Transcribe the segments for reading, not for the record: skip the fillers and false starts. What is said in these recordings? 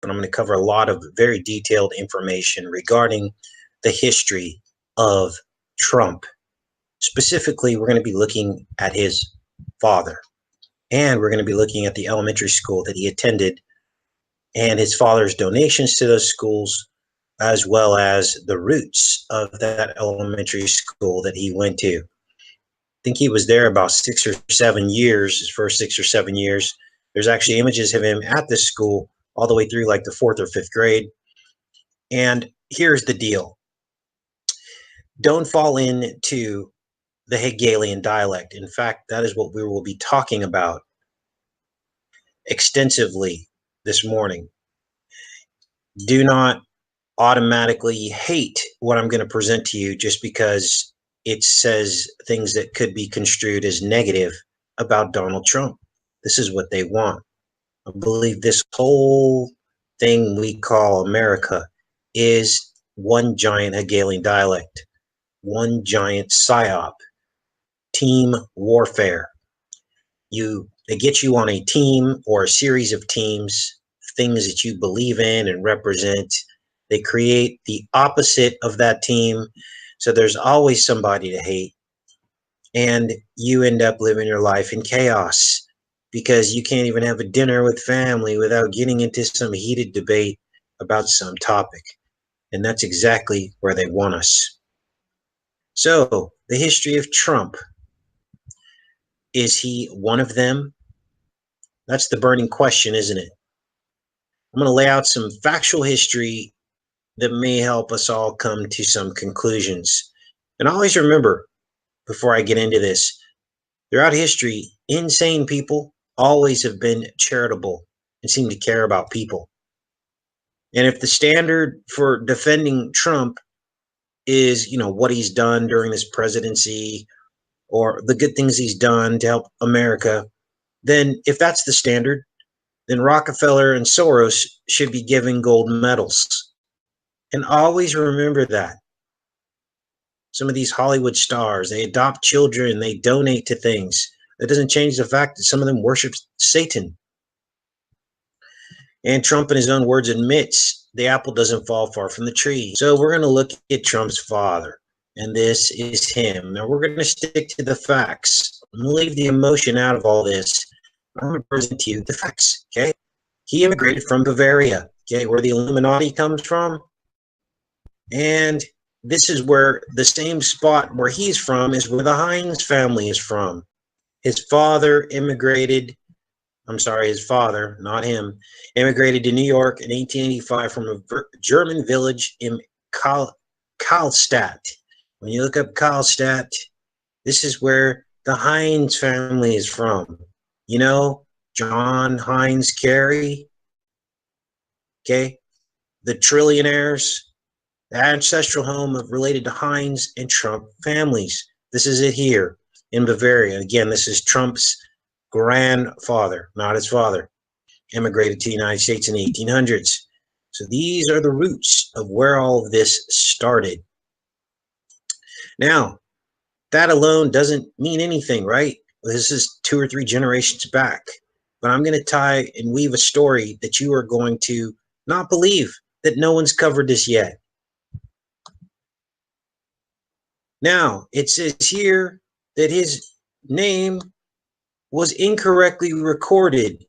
and I'm going to cover a lot of very detailed information regarding the history of Trump. Specifically, we're going to be looking at his father, and we're going to be looking at the elementary school that he attended and his father's donations to those schools, as well as the roots of that elementary school that he went to. I think he was there about 6 or 7 years, his first 6 or 7 years. There's actually images of him at this school all the way through like the 4th or 5th grade. And here's the deal. Don't fall into the Hegelian dialect. In fact, that is what we will be talking about extensively this morning. Do not automatically hate what I'm going to present to you just because it says things that could be construed as negative about Donald Trump. This is what they want. I believe this whole thing we call America is one giant Hegelian dialect, one giant psyop, team warfare. They get you on a team or a series of teams, things that you believe in and represent. They create the opposite of that team. So there's always somebody to hate. And you end up living your life in chaos because you can't even have a dinner with family without getting into some heated debate about some topic. And that's exactly where they want us. So the history of Trump. Is he one of them? That's the burning question, isn't it? I'm going to lay out some factual history that may help us all come to some conclusions. And always remember, before I get into this, throughout history, insane people always have been charitable and seem to care about people. And if the standard for defending Trump is, what he's done during his presidency or the good things he's done to help America, then if that's the standard, then Rockefeller and Soros should be giving gold medals. And always remember that. Some of these Hollywood stars, they adopt children, they donate to things. That doesn't change the fact that some of them worship Satan. And Trump, in his own words, admits the apple doesn't fall far from the tree. So we're going to look at Trump's father. And this is him. Now we're going to stick to the facts. I'm going to leave the emotion out of all this. I'm going to present to you the facts, okay? He immigrated from Bavaria, okay, where the Illuminati comes from. And this is where the same spot where he's from is where the Heinz family is from. His father, not him, immigrated to New York in 1885 from a German village in Karlstadt. When you look up Karlstadt, this is where the Heinz family is from. John Heinz Kerry, okay? The trillionaires, the ancestral home related to Heinz and Trump families. This is it here in Bavaria. Again, this is Trump's grandfather, not his father. Immigrated to the United States in the 1800s. So these are the roots of where all of this started. Now, that alone doesn't mean anything, right? This is 2 or 3 generations back. But I'm going to tie and weave a story that you are going to not believe that no one's covered this yet. Now, it says here that his name was incorrectly recorded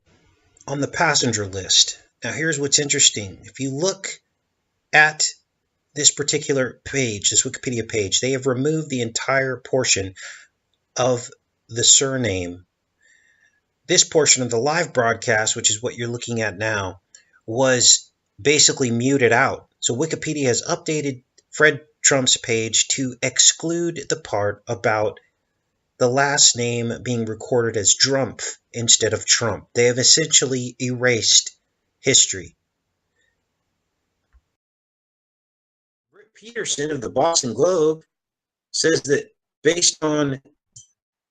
on the passenger list. Now, here's what's interesting. If you look at this particular page, this Wikipedia page, they have removed the entire portion of the surname. This portion of the live broadcast, which is what you're looking at now, was basically muted out. So Wikipedia has updated Fred Trump's page to exclude the part about the last name being recorded as Drumpf instead of Trump. They have essentially erased history. Rick Peterson of the Boston Globe says that based on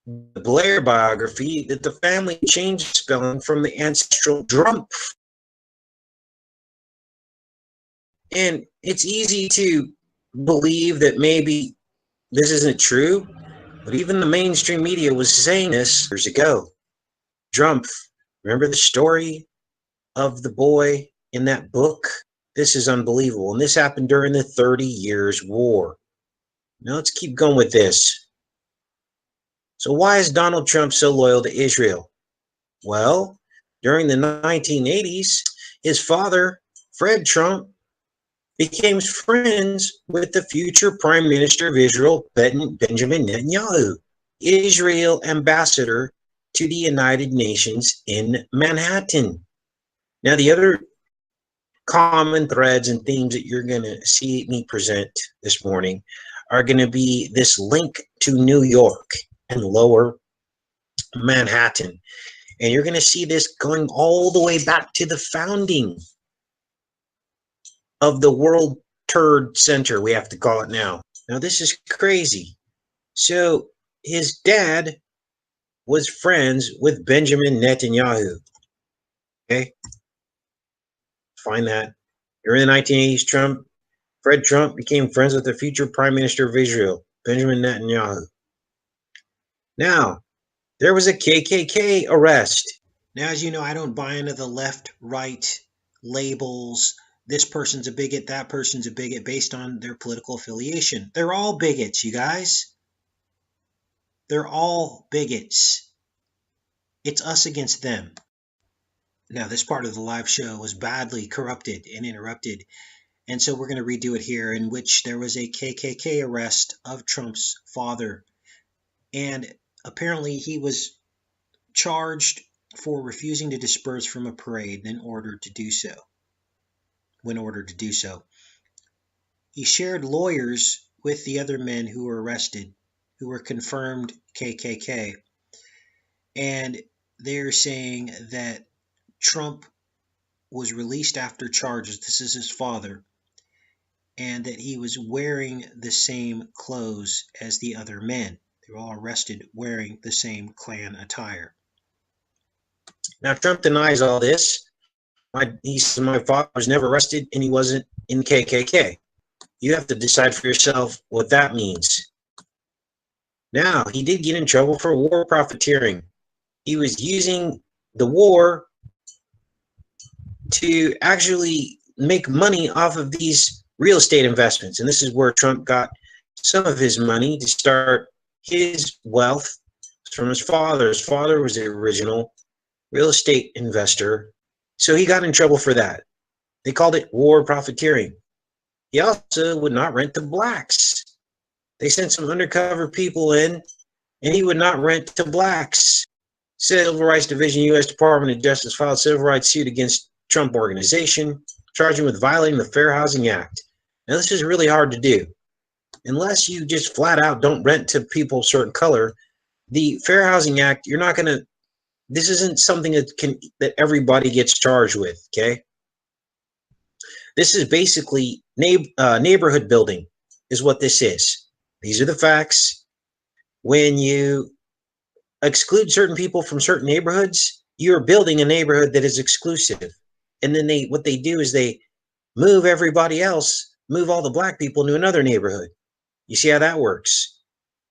the Blair biography, that the family changed spelling from the ancestral Drumpf. And it's easy to believe that maybe this isn't true, but even the mainstream media was saying this years ago. Drumpf, remember the story of the boy in that book. This is unbelievable. And this happened during the 30 Years' War. Now let's keep going with this. So why is Donald Trump so loyal to Israel? Well, during the 1980s, his father, Fred Trump, became friends with the future Prime Minister of Israel, Benjamin Netanyahu, Israel ambassador to the United Nations in Manhattan. Now, the other common threads and themes that you're going to see me present this morning are going to be this link to New York and lower Manhattan. And you're going to see this going all the way back to the founding of the World Trade Center, we have to call it now. Now, this is crazy. So, his dad was friends with Benjamin Netanyahu. Okay? Find that. During the 1980s, Fred Trump became friends with the future Prime Minister of Israel, Benjamin Netanyahu. Now, there was a KKK arrest. Now, as you know, I don't buy into the left-right labels. This person's a bigot, that person's a bigot, based on their political affiliation. They're all bigots, you guys. They're all bigots. It's us against them. Now, this part of the live show was badly corrupted and interrupted, and so we're going to redo it here, in which there was a KKK arrest of Trump's father. And apparently he was charged for refusing to disperse from a parade when ordered to do so. He shared lawyers with the other men who were arrested, who were confirmed KKK. And they're saying that Trump was released after charges. This is his father. And that he was wearing the same clothes as the other men. They were all arrested wearing the same Klan attire. Now, Trump denies all this. He says my father was never arrested and he wasn't in KKK. You have to decide for yourself what that means. Now, he did get in trouble for war profiteering. He was using the war to actually make money off of these real estate investments. And this is where Trump got some of his money to start his wealth from his father. His father was the original real estate investor. So he got in trouble for that. They called it war profiteering. He also would not rent to blacks. They sent some undercover people in, and he would not rent to blacks. Civil Rights Division, U.S. Department of Justice filed civil rights suit against Trump Organization, charging with violating the Fair Housing Act. Now, this is really hard to do. Unless you just flat out don't rent to people a certain color, the Fair Housing Act, you're not going to, this isn't something that everybody gets charged with, okay? This is basically neighborhood building is what this is. These are the facts. When you exclude certain people from certain neighborhoods, you're building a neighborhood that is exclusive. And then what they do is they move everybody else, move all the black people into another neighborhood. You see how that works?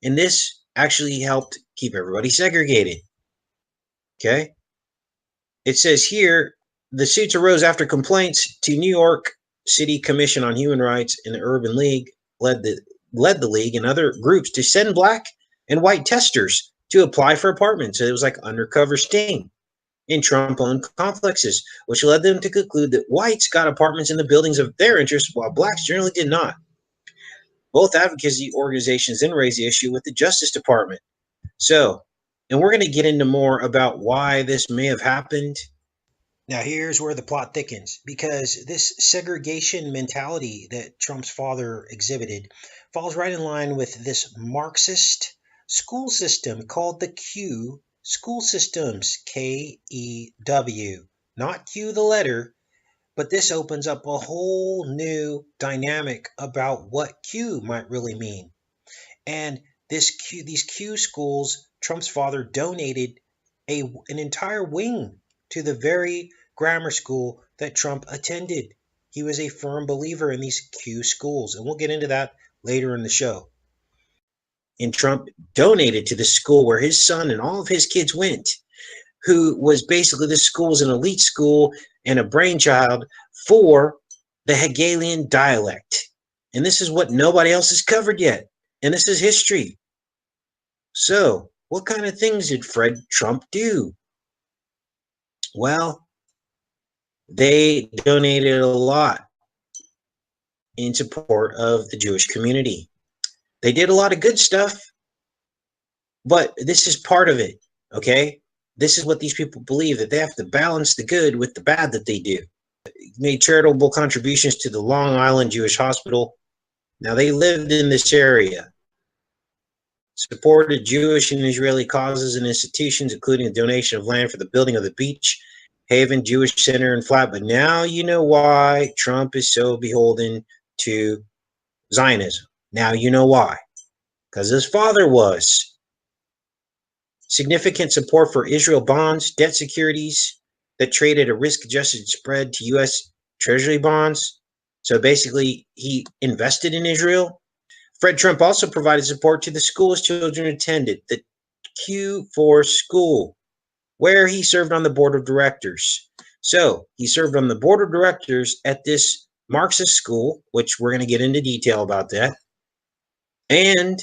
And this actually helped keep everybody segregated. Okay? It says here, the suits arose after complaints to New York City Commission on Human Rights and the Urban League led the league and other groups to send black and white testers to apply for apartments. So it was like undercover sting in Trump-owned complexes, which led them to conclude that whites got apartments in the buildings of their interest, while blacks generally did not. Both advocacy organizations then raised the issue with the Justice Department. So, and we're going to get into more about why this may have happened. Now, here's where the plot thickens, because this segregation mentality that Trump's father exhibited falls right in line with this Marxist school system called the Q school systems, K-E-W, not Q the letter, but this opens up a whole new dynamic about what Q might really mean. And these Q schools, Trump's father donated an entire wing to the very grammar school that Trump attended. He was a firm believer in these Q schools, and we'll get into that later in the show. And Trump donated to the school where his son and all of his kids went. who was basically, this school is an elite school and a brainchild for the Hegelian dialect. And this is what nobody else has covered yet. And this is history. So, what kind of things did Fred Trump do? Well, they donated a lot in support of the Jewish community. They did a lot of good stuff, but this is part of it, okay? This is what these people believe, that they have to balance the good with the bad that they do. Made charitable contributions to the Long Island Jewish Hospital. Now, they lived in this area. Supported Jewish and Israeli causes and institutions, including a donation of land for the building of the Beach Haven Jewish Center in Flat. But now you know why Trump is so beholden to Zionism. Now you know why. Because his father was. Significant support for Israel bonds, debt securities that traded a risk-adjusted spread to U.S. Treasury bonds. So basically, he invested in Israel. Fred Trump also provided support to the school his children attended, the Q4 school, where he served on the board of directors. So he served on the board of directors at this Marxist school, which we're going to get into detail about that. And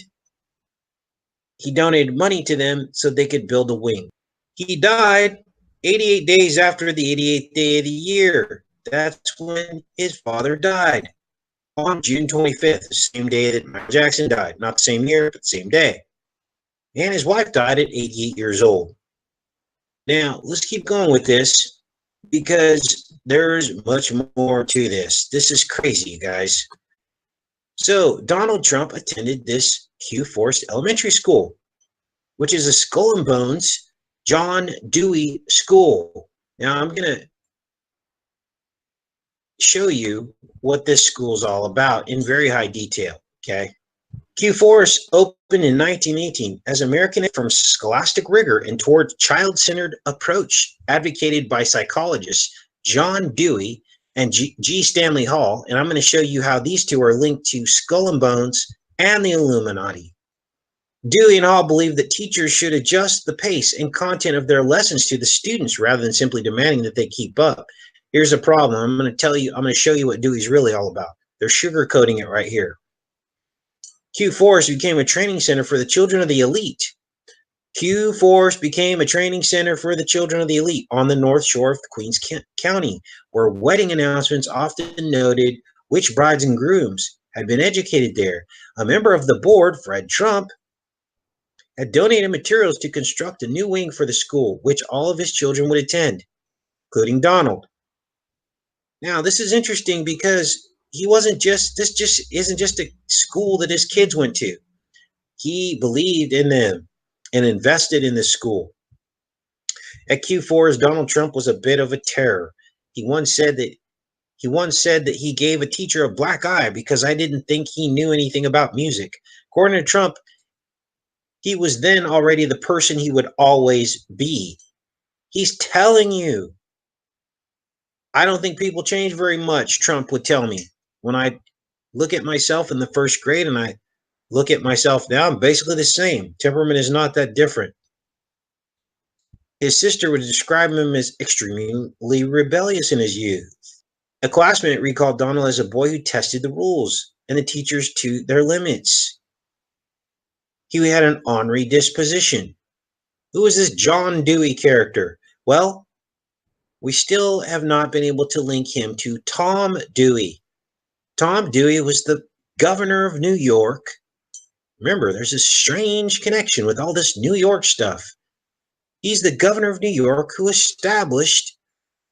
he donated money to them so they could build a wing. He died 88 days after the 88th day of the year. That's when his father died, on June 25th, the same day that Michael Jackson died. Not the same year, but the same day. And his wife died at 88 years old. Now, let's keep going with this, because there's much more to this. This is crazy, you guys. So, Donald Trump attended this Q Forest Elementary School, which is a Skull and Bones John Dewey School. Now, I'm going to show you what this school is all about in very high detail, okay? Q Forest opened in 1918 as American from scholastic rigor and toward child-centered approach advocated by psychologists John Dewey and G. Stanley Hall, and I'm going to show you how these two are linked to Skull and Bones and the Illuminati. Dewey and Hall believed that teachers should adjust the pace and content of their lessons to the students rather than simply demanding that they keep up. Here's a problem. I'm going to show you what Dewey's really all about. They're sugarcoating it right here. Q Forest became a training center for the children of the elite. Q Forest became a training center for the children of the elite on the North Shore of Queens County, where wedding announcements often noted which brides and grooms had been educated there. A member of the board, Fred Trump, had donated materials to construct a new wing for the school, which all of his children would attend, including Donald. Now, this is interesting because this just isn't just a school that his kids went to. He believed in them and invested in this school. At Q4's, Donald Trump was a bit of a terror. He once said that he gave a teacher a black eye because I didn't think he knew anything about music. According to Trump, he was then already the person he would always be. He's telling you. I don't think people change very much, Trump would tell me. When I look at myself in the first grade and I look at myself now, I'm basically the same. Temperament is not that different. His sister would describe him as extremely rebellious in his youth. A classmate recalled Donald as a boy who tested the rules and the teachers to their limits. He had an ornery disposition. Who is this John Dewey character? Well, we still have not been able to link him to Tom Dewey. Tom Dewey was the governor of New York. Remember, there's a strange connection with all this New York stuff. He's the governor of New York who established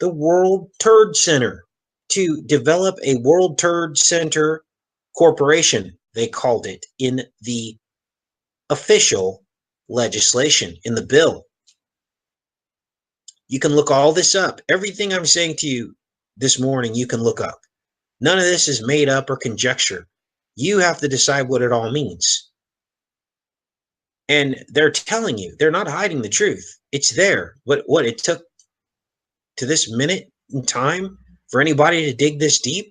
the World Trade Center to develop a World Trade Center corporation, they called it, in the official legislation, in the bill. You can look all this up. Everything I'm saying to you this morning, you can look up. None of this is made up or conjecture. You have to decide what it all means. And they're telling you, they're not hiding the truth. It's there. What it took to this minute in time for anybody to dig this deep,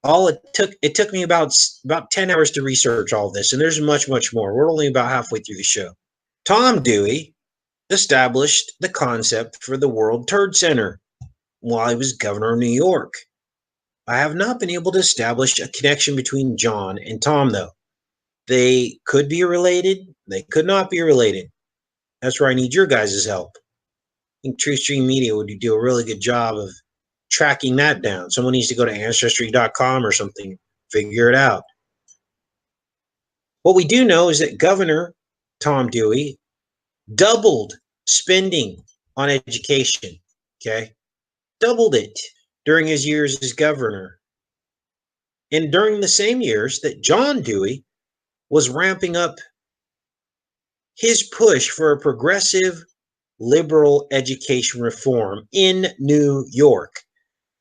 it took me about 10 hours to research all this, and there's much more. We're only about halfway through the show. Tom Dewey established the concept for the World Trade Center while he was governor of New York. I have not been able to establish a connection between John and Tom, though. They could be related, they could not be related. That's where I need your guys' help. I think TruthStream Media would do a really good job of tracking that down. Someone needs to go to Ancestry.com or something, figure it out. What we do know is that Governor Tom Dewey doubled spending on education, okay? Doubled it during his years as governor. And during the same years that John Dewey was ramping up his push for a progressive liberal education reform in New York.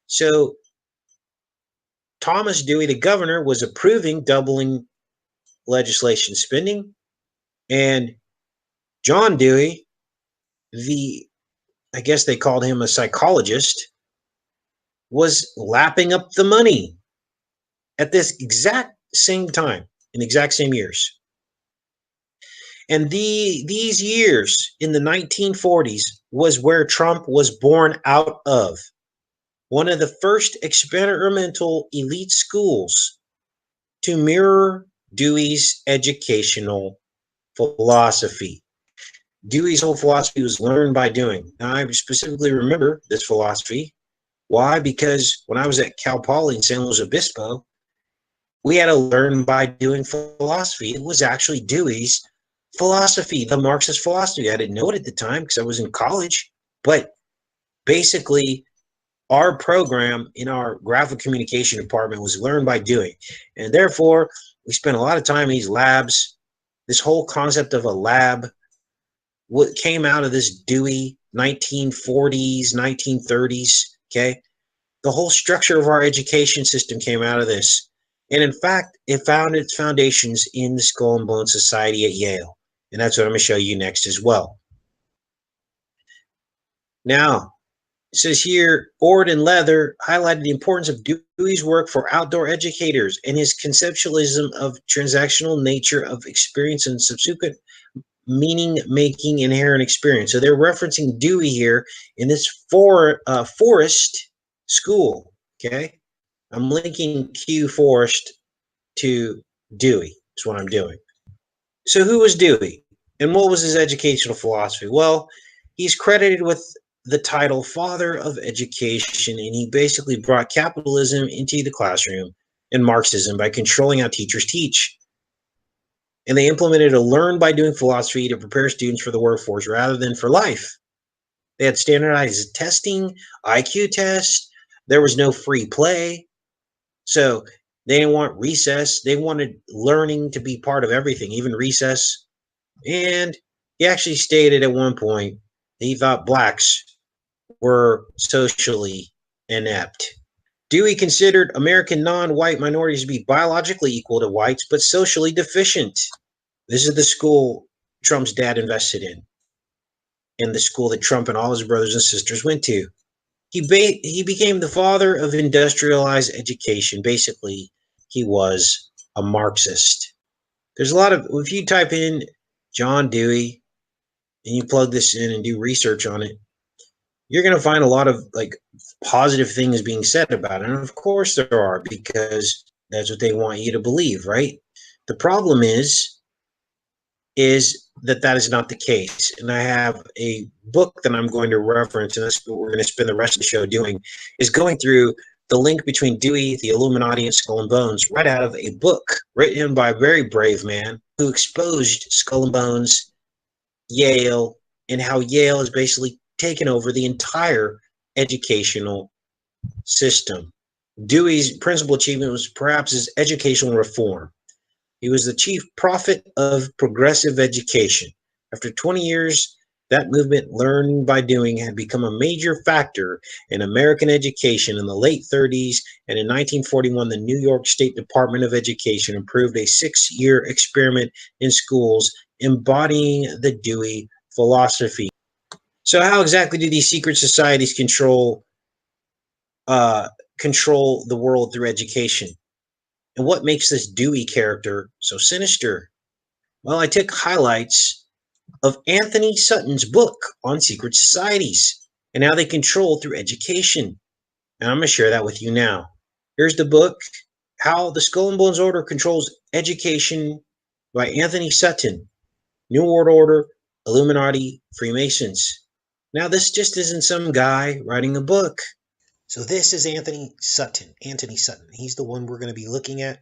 So Thomas Dewey, the governor, was approving doubling legislation spending, and John Dewey, I guess they called him a psychologist, was lapping up the money at this exact same time, in the exact same years. And these years in the 1940s was where Trump was born out of. One of the first experimental elite schools to mirror Dewey's educational philosophy. Dewey's whole philosophy was learn by doing. Now, I specifically remember this philosophy. Why? Because when I was at Cal Poly in San Luis Obispo, we had a learn by doing philosophy. It was actually Dewey's philosophy, the Marxist philosophy. I didn't know it at the time because I was in college, but basically our program in our graphic communication department was learn by doing. And therefore, we spent a lot of time in these labs. This whole concept of a lab, what came out of this Dewey 1940s, 1930s, okay? The whole structure of our education system came out of this. And in fact, it found its foundations in the Skull and Bones Society at Yale. And that's what I'm going to show you next as well. Now, it says here, Ord and Leather highlighted the importance of Dewey's work for outdoor educators and his conceptualism of transactional nature of experience and subsequent meaning-making inherent experience. So they're referencing Dewey here in this Forest school, okay? I'm linking Q Forest to Dewey is what I'm doing. So who was Dewey and what was his educational philosophy? Well, he's credited with the title Father of Education, and he basically brought capitalism into the classroom and Marxism by controlling how teachers teach. And they implemented a learn by doing philosophy to prepare students for the workforce rather than for life. They had standardized testing, IQ tests. There was no free play. So they didn't want recess. They wanted learning to be part of everything, even recess. And he actually stated at one point that he thought blacks were socially inept. Dewey considered American non-white minorities to be biologically equal to whites, but socially deficient. This is the school Trump's dad invested in, and the school that Trump and all his brothers and sisters went to. He became the father of industrialized education. Basically, he was a Marxist. There's a lot of, if you type in John Dewey and you plug this in and do research on it, you're going to find a lot of like positive things being said about it. And of course there are, because that's what they want you to believe, right? The problem is that is not the case. And I have a book that I'm going to reference, and that's what we're going to spend the rest of the show doing, is going through the link between Dewey, the Illuminati, and Skull and Bones, right out of a book written by a very brave man who exposed Skull and Bones, Yale, and how Yale has basically taken over the entire educational system. Dewey's principal achievement was perhaps his educational reform. He was the chief prophet of progressive education. After 20 years, that movement, learning by doing, had become a major factor in American education in the late 30s, and in 1941, the New York State Department of Education approved a 6-year experiment in schools embodying the Dewey philosophy. So how exactly do these secret societies control the world through education? And what makes this Dewey character so sinister? Well, I took highlights of Anthony Sutton's book on secret societies and how they control through education. And I'm going to share that with you now. Here's the book, How the Skull and Bones Order Controls Education by Anthony Sutton. New World Order, Illuminati, Freemasons. Now, this just isn't some guy writing a book. So this is Anthony Sutton. Anthony Sutton. He's the one we're going to be looking at.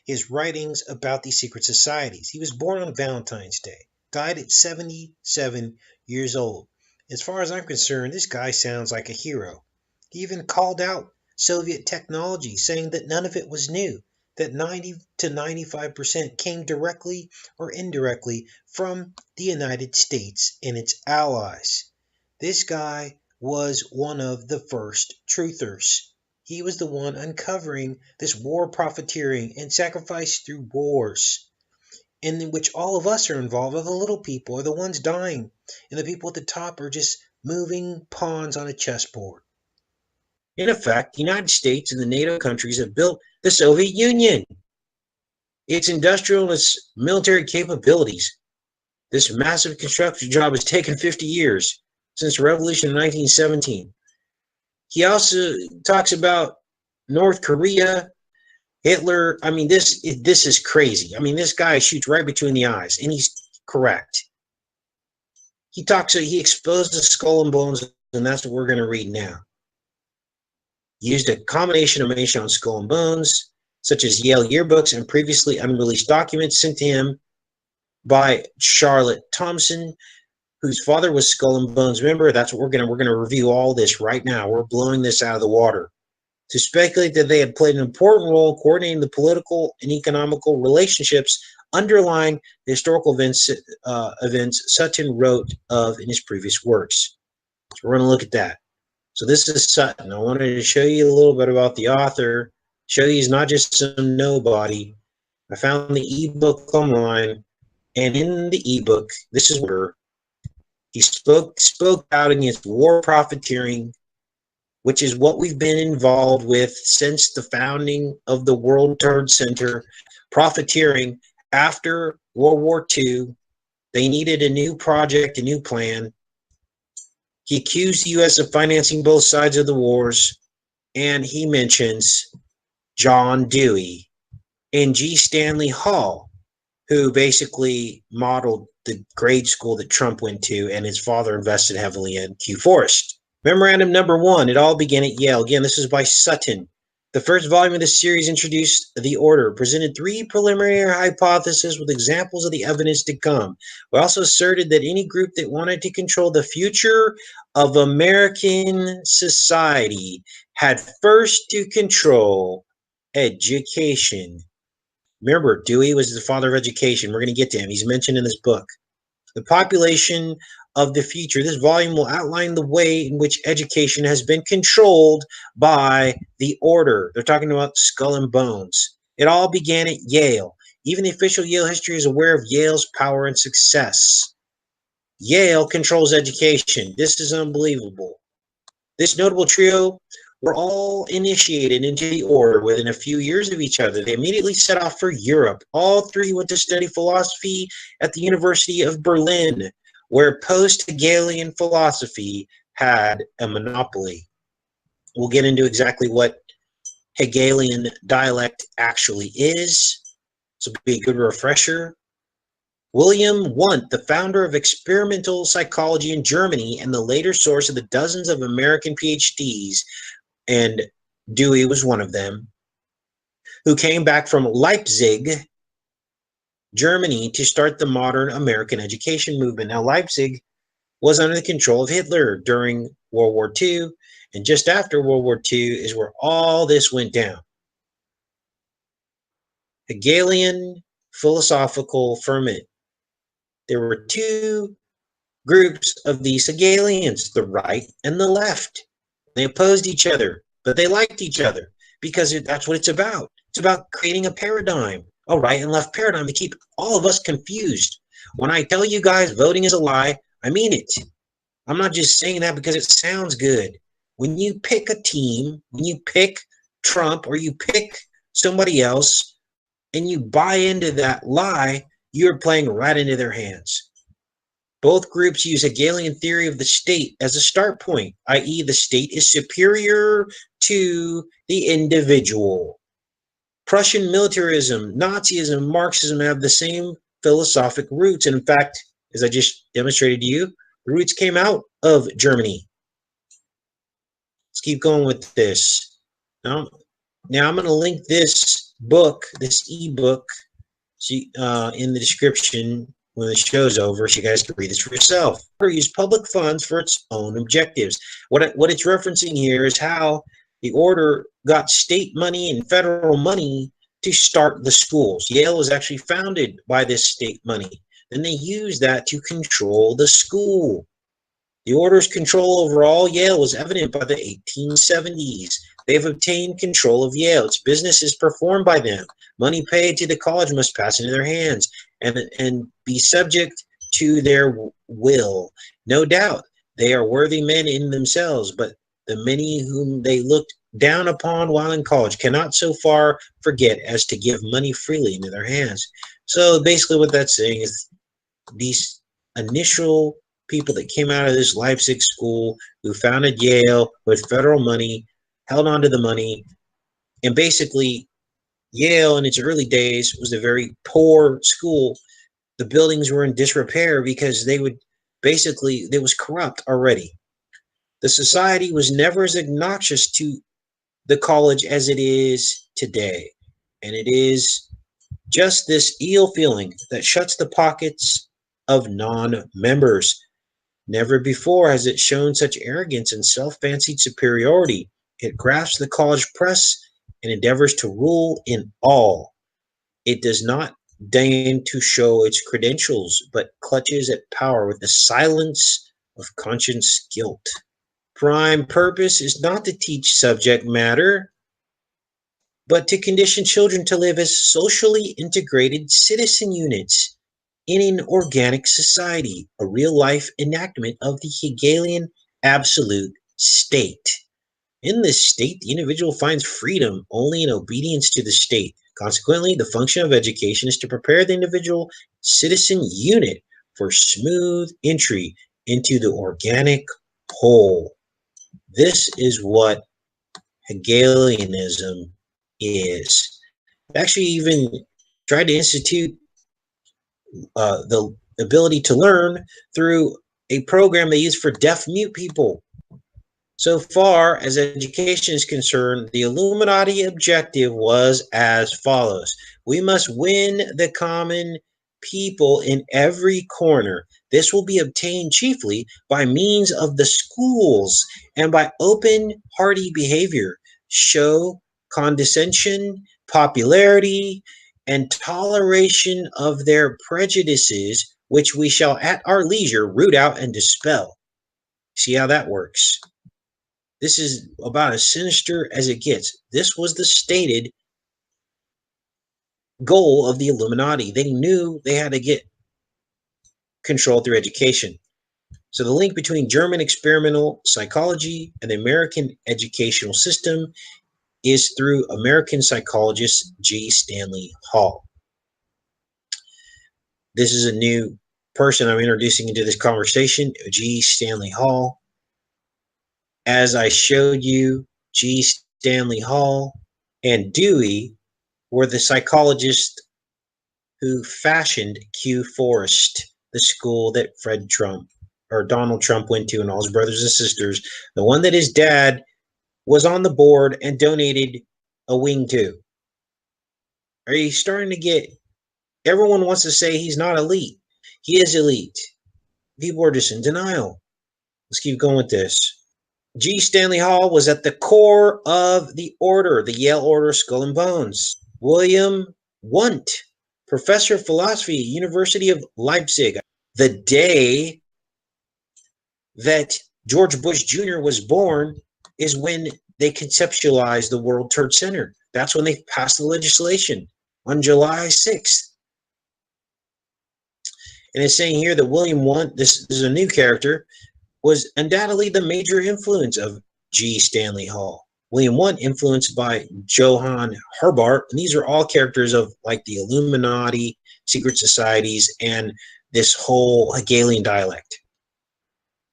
His writings about these secret societies. He was born on Valentine's Day. Died at 77 years old. As far as I'm concerned, this guy sounds like a hero. He even called out Soviet technology, saying that none of it was new, that 90 to 95% came directly or indirectly from the United States and its allies. This guy was one of the first truthers. He was the one uncovering this war profiteering and sacrifice through wars, in which all of us are involved, are the little people, are the ones dying, and the people at the top are just moving pawns on a chessboard. In effect, the United States and the NATO countries have built the Soviet Union, its industrial and its military capabilities. This massive construction job has taken 50 years, since the revolution in 1917. He also talks about North Korea, Hitler. I mean, this is crazy. I mean, this guy shoots right between the eyes, and he's correct. He exposed the skull and bones, and that's what we're going to read now. He used a combination of information on skull and bones, such as Yale yearbooks and previously unreleased documents sent to him by Charlotte Thompson, whose father was Skull and Bones member. That's what we're gonna review all this right now. We're blowing this out of the water. To speculate that they had played an important role in coordinating the political and economical relationships underlying the historical events Sutton wrote of in his previous works. So we're gonna look at that. So this is Sutton. I wanted to show you a little bit about the author, show you he's not just some nobody. I found the ebook online, and in the ebook, this is where he spoke out against war profiteering, which is what we've been involved with since the founding of the World Trade Center. Profiteering after World War II. They needed a new project, a new plan. He accused the U.S. of financing both sides of the wars, and he mentions John Dewey and G. Stanley Hall, who basically modeled the grade school that Trump went to, and his father invested heavily in, Q Forest. Memorandum number 1, it all began at Yale. Again, this is by Sutton. The first volume of this series introduced the order, presented 3 preliminary hypotheses with examples of the evidence to come. We also asserted that any group that wanted to control the future of American society had first to control education. Remember, Dewey was the father of education. We're going to get to him. He's mentioned in this book. The population of the future. This volume will outline the way in which education has been controlled by the order. They're talking about skull and bones. It all began at Yale. Even the official Yale history is aware of Yale's power and success. Yale controls education. This is unbelievable. This notable trio were all initiated into the order within a few years of each other. They immediately set off for Europe. All 3 went to study philosophy at the University of Berlin, where post-Hegelian philosophy had a monopoly. We'll get into exactly what Hegelian dialect actually is. This will be a good refresher. William Wundt, the founder of experimental psychology in Germany and the later source of the dozens of American PhDs, and Dewey was one of them, who came back from Leipzig, Germany, to start the modern American education movement. Now, Leipzig was under the control of Hitler during World War II, and just after World War II is where all this went down. Hegelian philosophical ferment. There were 2 groups of these Hegelians, the right and the left. They opposed each other, but they liked each other because that's what it's about. It's about creating a paradigm, a right and left paradigm, to keep all of us confused. When I tell you guys voting is a lie, I mean it. I'm not just saying that because it sounds good. When you pick a team, when you pick Trump or you pick somebody else and you buy into that lie, you're playing right into their hands. Both groups use Hegelian theory of the state as a start point, i.e., the state is superior to the individual. Prussian militarism, Nazism, Marxism have the same philosophic roots. And in fact, as I just demonstrated to you, the roots came out of Germany. Let's keep going with this. Now I'm going to link this book, this ebook, in the description when the show's over, so you guys can read this for yourself. Or use public funds for its own objectives. What it's referencing here is how the order got state money and federal money to start the schools. Yale was actually founded by this state money. Then they used that to control the school. The order's control over all Yale was evident by the 1870s. They've obtained control of Yale. Its business is performed by them. Money paid to the college must pass into their hands and be subject to their will. No doubt, they are worthy men in themselves, but the many whom they looked down upon while in college cannot so far forget as to give money freely into their hands. So basically what that's saying is these initial people that came out of this Leipzig school who founded Yale with federal money, held on to the money, and basically Yale in its early days was a very poor school. The buildings were in disrepair because they would basically, it was corrupt already. The society was never as obnoxious to the college as it is today. And it is just this ill feeling that shuts the pockets of non-members. Never before has it shown such arrogance and self-fancied superiority. It grasps the college press and endeavors to rule in all. It does not deign to show its credentials, but clutches at power with the silence of conscience guilt. Prime purpose is not to teach subject matter, but to condition children to live as socially integrated citizen units in an organic society, a real-life enactment of the Hegelian absolute state. In this state, the individual finds freedom only in obedience to the state. Consequently, the function of education is to prepare the individual citizen unit for smooth entry into the organic whole. This is what Hegelianism is. They actually even tried to institute the ability to learn through a program they use for deaf-mute people. So far as education is concerned, the Illuminati objective was as follows. We must win the common people in every corner. This will be obtained chiefly by means of the schools and by open, hearty behavior, show, condescension, popularity, and toleration of their prejudices, which we shall at our leisure root out and dispel. See how that works? This is about as sinister as it gets. This was the stated goal of the Illuminati. They knew they had to get control through education. So the link between German experimental psychology and the American educational system is through American psychologist G. Stanley Hall. This is a new person I'm introducing into this conversation, G. Stanley Hall. As I showed you, G. Stanley Hall and Dewey were the psychologists who fashioned Q Forest, the school that Donald Trump went to and all his brothers and sisters, the one that his dad was on the board and donated a wing to. Are you starting to get, everyone wants to say he's not elite. He is elite. People are just in denial. Let's keep going with this. G. Stanley Hall was at the core of the order, the Yale Order of Skull and Bones. William Wundt, professor of philosophy, University of Leipzig. The day that George Bush Jr. was born is when they conceptualized the World Trade Center. That's when they passed the legislation on July 6th. And it's saying here that William Wundt, this is a new character, was undoubtedly the major influence of G. Stanley Hall. William Wundt influenced by Johann Herbart, and these are all characters of like the Illuminati, secret societies, and this whole Hegelian dialect.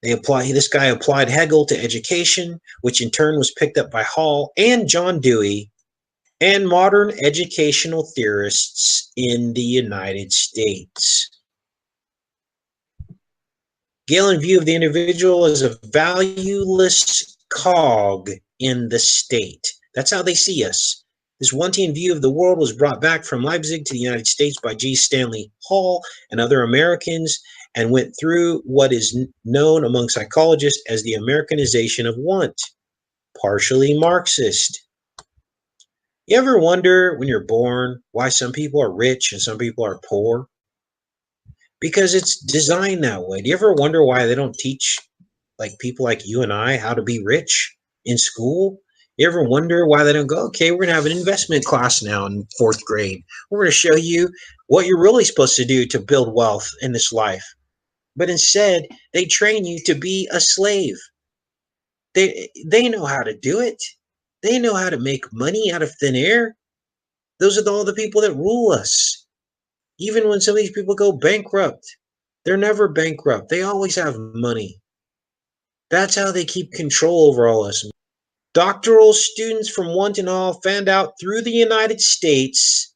This guy applied Hegel to education, which in turn was picked up by Hall and John Dewey and modern educational theorists in the United States. Hegelian view of the individual as a valueless cog in the state. That's how they see us. This one-team view of the world was brought back from Leipzig to the United States by G. Stanley Hall and other Americans and went through what is known among psychologists as the Americanization of want, partially Marxist. You ever wonder when you're born why some people are rich and some people are poor? Because it's designed that way. Do you ever wonder why they don't teach like people like you and I how to be rich in school? You ever wonder why they don't go, okay, we're going to have an investment class now in 4th grade. We're going to show you what you're really supposed to do to build wealth in this life. But instead, they train you to be a slave. They know how to do it. They know how to make money out of thin air. Those are all the people that rule us. Even when some of these people go bankrupt, they're never bankrupt. They always have money. That's how they keep control over all us. Doctoral students from one and all found out through the United States,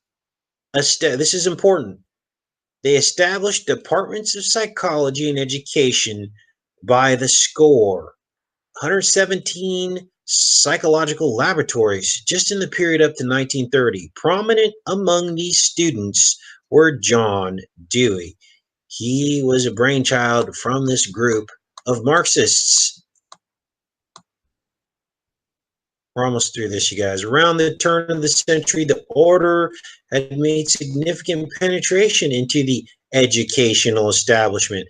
this is important, they established departments of psychology and education by the score. 117 psychological laboratories just in the period up to 1930. Prominent among these students were John Dewey. He was a brainchild from this group of Marxists. We're almost through this, you guys. Around the turn of the century, the order had made significant penetration into the educational establishment.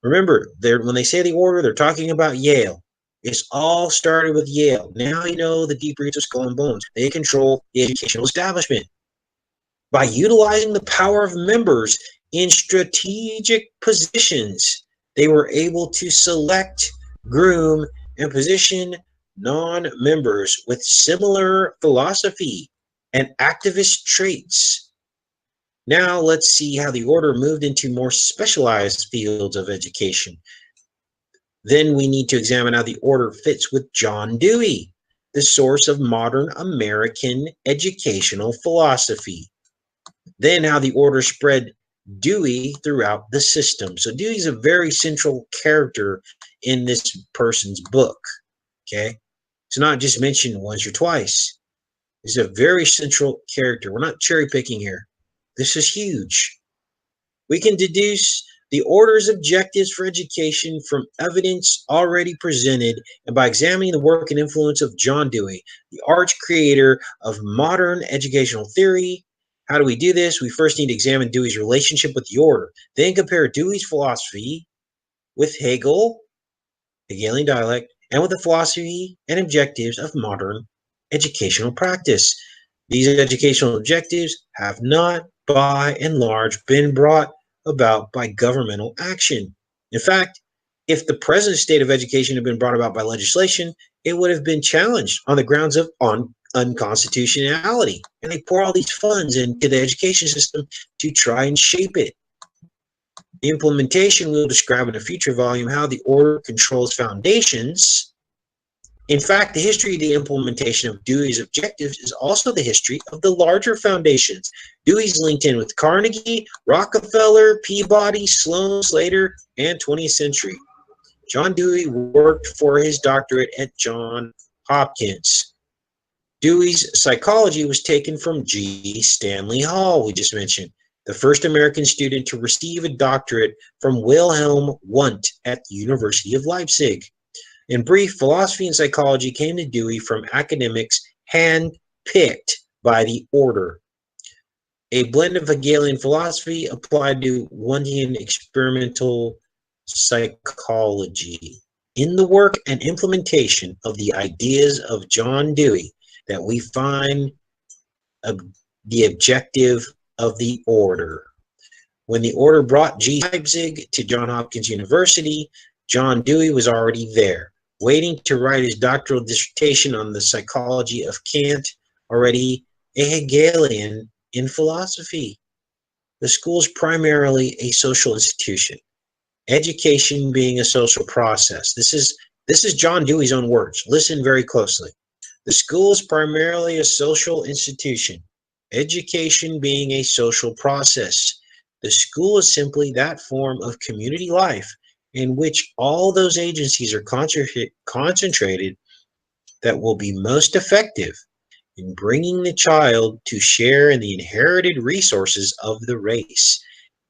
Remember, when they say the order, they're talking about Yale. It's all started with Yale. Now you know the deep roots of Skull and Bones. They control the educational establishment. By utilizing the power of members in strategic positions, they were able to select, groom, and position non-members with similar philosophy and activist traits. Now let's see how the order moved into more specialized fields of education. Then we need to examine how the order fits with John Dewey, the source of modern American educational philosophy. Then how the order spread Dewey throughout the system. So Dewey's a very central character in this person's book. Okay, it's not just mentioned once or twice. He's a very central character. We're not cherry picking here. This is huge. We can deduce the order's objectives for education from evidence already presented and by examining the work and influence of John Dewey, the arch creator of modern educational theory. How do we do this? We first need to examine Dewey's relationship with the order, then compare Dewey's philosophy with Hegelian dialect, and with the philosophy and objectives of modern educational practice. These educational objectives have not, by and large, been brought about by governmental action. In fact, if the present state of education had been brought about by legislation, it would have been challenged on the grounds of unconstitutionality. And they pour all these funds into the education system to try and shape it. The implementation we'll describe in a future volume how the order controls foundations. In fact, the history of the implementation of Dewey's objectives is also the history of the larger foundations. Dewey's linked in with Carnegie, Rockefeller, Peabody, Sloan, Slater, and 20th century. John Dewey worked for his doctorate at Johns Hopkins. Dewey's psychology was taken from G. Stanley Hall, we just mentioned, the first American student to receive a doctorate from Wilhelm Wundt at the University of Leipzig. In brief, philosophy and psychology came to Dewey from academics hand-picked by the order. A blend of Hegelian philosophy applied to Wundtian experimental psychology. In the work and implementation of the ideas of John Dewey that we find the objective of the order. When the order brought G. Leipzig to Johns Hopkins University, John Dewey was already there, waiting to write his doctoral dissertation on the psychology of Kant, already a Hegelian in philosophy. The school is primarily a social institution, education being a social process. This is John Dewey's own words. Listen very closely. The school is primarily a social institution, education being a social process. The school is simply that form of community life in which all those agencies are concentrated that will be most effective in bringing the child to share in the inherited resources of the race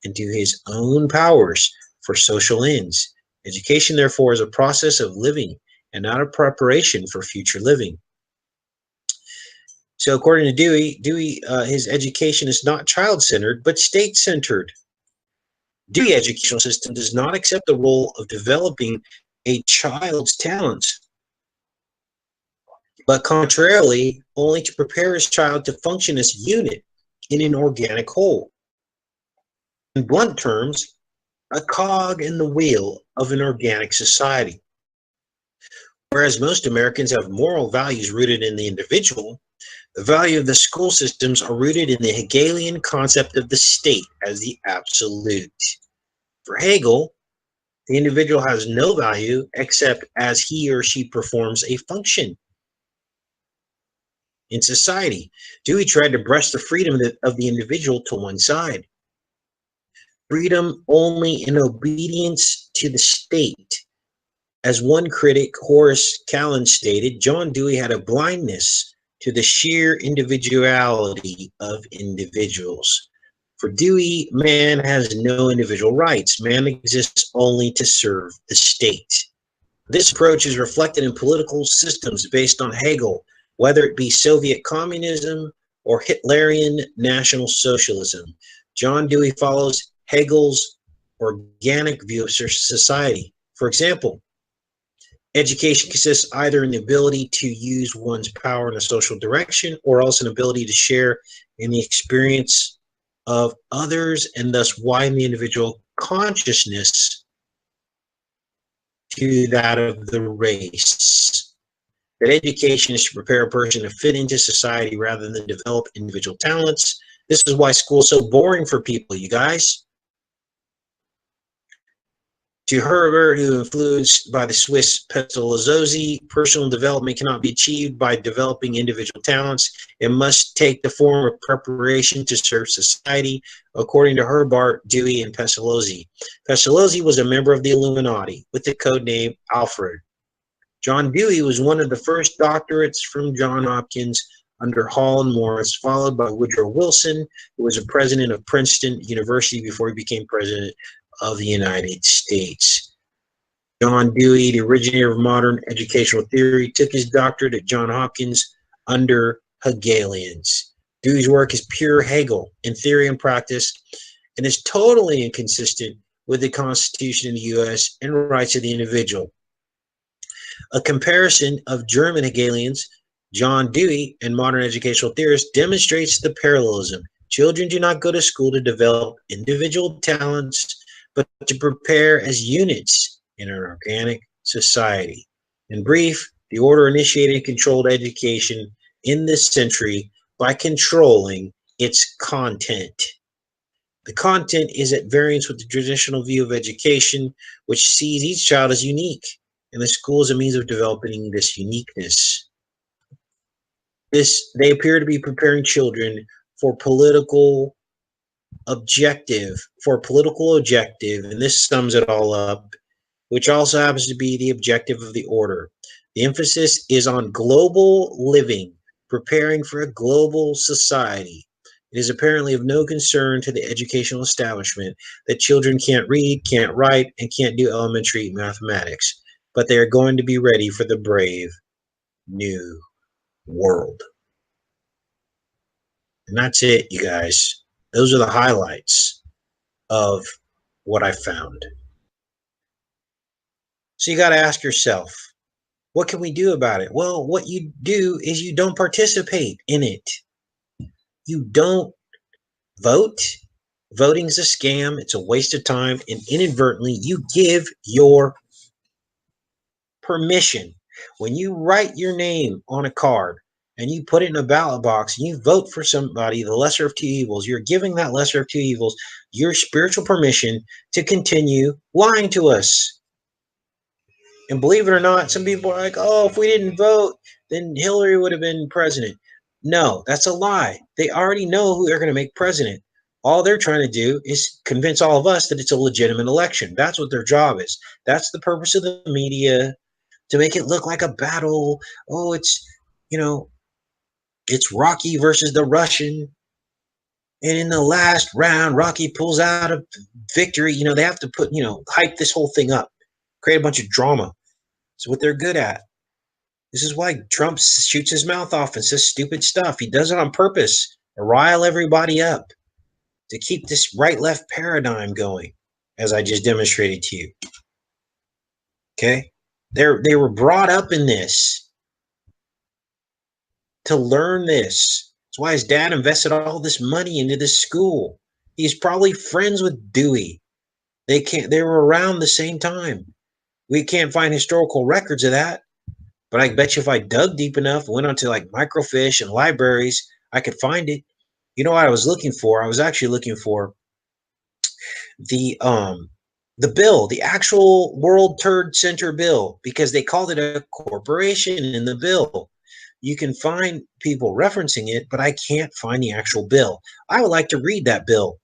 and to his own powers for social ends. Education, therefore, is a process of living and not a preparation for future living. So, according to Dewey, his education is not child-centered, but state-centered. Dewey educational system does not accept the role of developing a child's talents, but contrarily, only to prepare his child to function as a unit in an organic whole. In blunt terms, a cog in the wheel of an organic society. Whereas most Americans have moral values rooted in the individual, the value of the school systems are rooted in the Hegelian concept of the state as the absolute. For Hegel, the individual has no value except as he or she performs a function in society. Dewey tried to brush the freedom of the individual to one side. Freedom only in obedience to the state. As one critic, Horace Callan, stated, John Dewey had a blindness to the sheer individuality of individuals. For Dewey, man has no individual rights. Man exists only to serve the state. This approach is reflected in political systems based on Hegel, whether it be Soviet communism or Hitlerian National Socialism. John Dewey follows Hegel's organic view of society. For example, education consists either in the ability to use one's power in a social direction or else an ability to share in the experience of others and thus widen the individual consciousness to that of the race. That education is to prepare a person to fit into society rather than develop individual talents. This is why school is so boring for people, you guys. To Herbert, who influenced by the Swiss Pestalozzi, personal development cannot be achieved by developing individual talents. It must take the form of preparation to serve society, according to Herbert, Dewey, and Pestalozzi. Pestalozzi was a member of the Illuminati with the code name Alfred. John Dewey was one of the first doctorates from Johns Hopkins under Hall and Morris, followed by Woodrow Wilson, who was a president of Princeton University before he became president of the United States. John Dewey, the originator of modern educational theory, took his doctorate at Johns Hopkins under Hegelians. Dewey's work is pure Hegel in theory and practice and is totally inconsistent with the Constitution of the U.S. and rights of the individual. A comparison of German Hegelians, John Dewey, and modern educational theorists demonstrates the parallelism. Children do not go to school to develop individual talents, but to prepare as units in an organic society. In brief, the order initiated and controlled education in this century by controlling its content. The content is at variance with the traditional view of education, which sees each child as unique, and the school is a means of developing this uniqueness. They appear to be preparing children for political objective, and this sums it all up, which also happens to be the objective of the order. The emphasis is on global living, preparing for a global society. It is apparently of no concern to the educational establishment that children can't read, can't write, and can't do elementary mathematics, but they are going to be ready for the brave new world. And that's it, you guys. Those are the highlights of what I found. So you got to ask yourself, what can we do about it? Well, what you do is you don't participate in it. You don't vote. Voting's a scam. It's a waste of time. And inadvertently, you give your permission. When you write your name on a card, and you put it in a ballot box and you vote for somebody, the lesser of two evils, you're giving that lesser of two evils your spiritual permission to continue lying to us. And believe it or not, some people are like, oh, if we didn't vote, then Hillary would have been president. No, that's a lie. They already know who they're going to make president. All they're trying to do is convince all of us that it's a legitimate election. That's what their job is. That's the purpose of the media, to make it look like a battle. Oh, it's Rocky versus the Russian. And in the last round, Rocky pulls out a victory. They have to hype this whole thing up, create a bunch of drama. It's what they're good at. This is why Trump shoots his mouth off and says stupid stuff. He does it on purpose to rile everybody up, to keep this right-left paradigm going, as I just demonstrated to you. Okay? They were brought up in this to learn this. That's why his dad invested all this money into this school. He's probably friends with Dewey. They were around the same time. We can't find historical records of that. But I bet you if I dug deep enough, went onto like microfiche and libraries, I could find it. You know what I was looking for? I was actually looking for the bill, the actual World Trade Center bill, because they called it a corporation in the bill. You can find people referencing it, but I can't find the actual bill. I would like to read that bill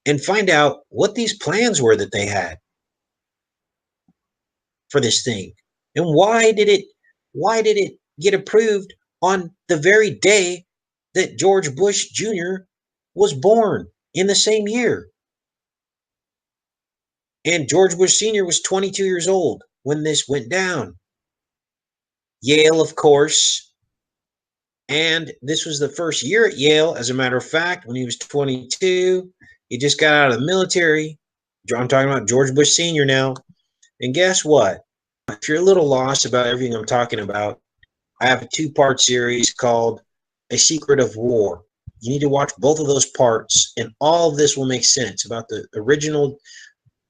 and find out what these plans were that they had for this thing. And why did it get approved on the very day that George Bush Jr. was born, in the same year? And George Bush Sr. was 22 years old when this went down. Yale, of course. And this was the first year at Yale, as a matter of fact, when he was 22. He just got out of the military. I'm talking about George Bush Sr. now. And guess what? If you're a little lost about everything I'm talking about, I have a 2-part series called A Secret of War. You need to watch both of those parts, and all of this will make sense about the original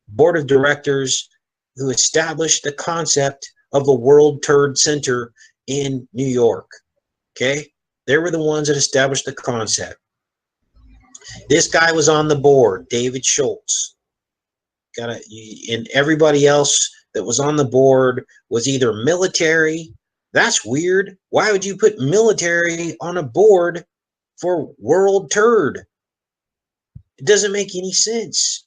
board of directors who established the concept of the World Trade Center in New York. Okay? They were the ones that established the concept. This guy was on the board, David Schultz. And everybody else that was on the board was either military. That's weird. Why would you put military on a board for World Trade? It doesn't make any sense.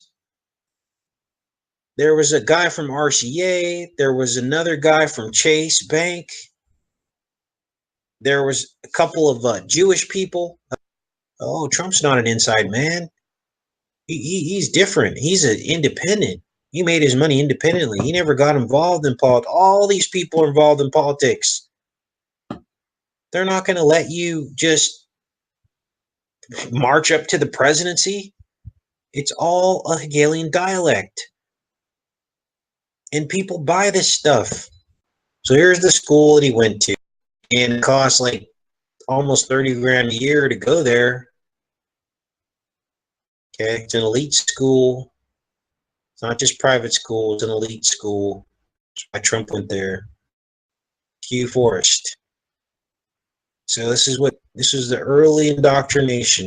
There was a guy from RCA. There was another guy from Chase Bank. There was a couple of Jewish people. Oh, Trump's not an inside man. He's different. He's an independent. He made his money independently. He never got involved in politics. All these people are involved in politics. They're not going to let you just march up to the presidency. It's all a Hegelian dialect. And people buy this stuff. So here's the school that he went to. And it costs like almost 30 grand a year to go there. Okay, it's an elite school. It's not just private school, it's an elite school. That's why Trump went there. Hugh Forrest. So this is the early indoctrination.